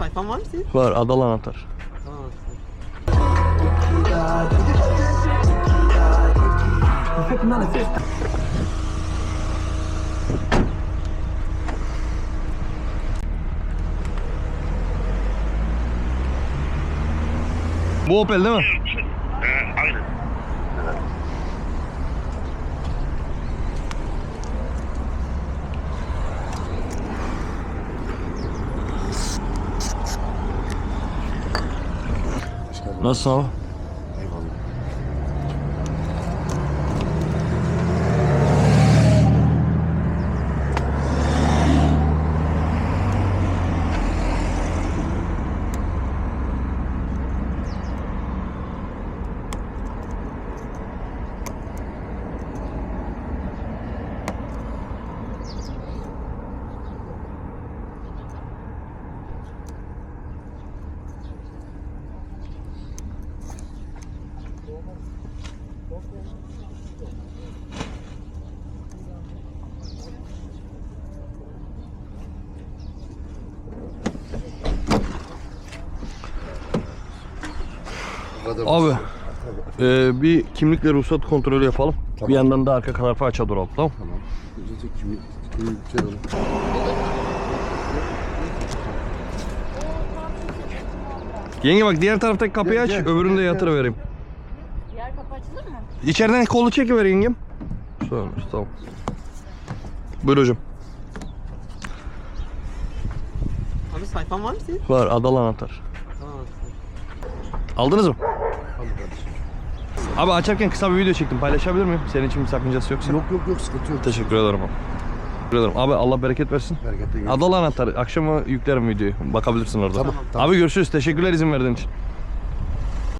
sayfan var mı senin? Var, Adalı Anahtar. Tamam. Bu Opel değil mi? Aynen. Nasılsın abi? Eyvallah. Abi bir kimlik ve ruhsat kontrolü yapalım. Tamam. Bir yandan da arka kanarfa aça duralım, tamam? Tamam. Önce kimi şey alalım. Yenge bak, diğer taraftaki kapıyı Gel, aç, gel, öbürünü de gel, yatırıvereyim. Diğer kapı açılır mı? İçeriden kolu çekiver yengem. Söylemiş, tamam. Buyur hocam. Abi sayfan var mı senin? Var, Adalı Anahtar. Tamam. Aldınız mı? Hadi kardeşim. Abi açarken kısa bir video çektim, paylaşabilir miyim? Senin için bir sakıncası yoksa. Yok sıkıntı yok. Teşekkür ederim abi. Teşekkür ederim. Abi Allah bereket versin. Bereketli görüşürüz. Adalı Anahtar. Akşama yüklerim videoyu. Bakabilirsin orada. Tamam. Abi görüşürüz. Teşekkürler izin verdiğin için.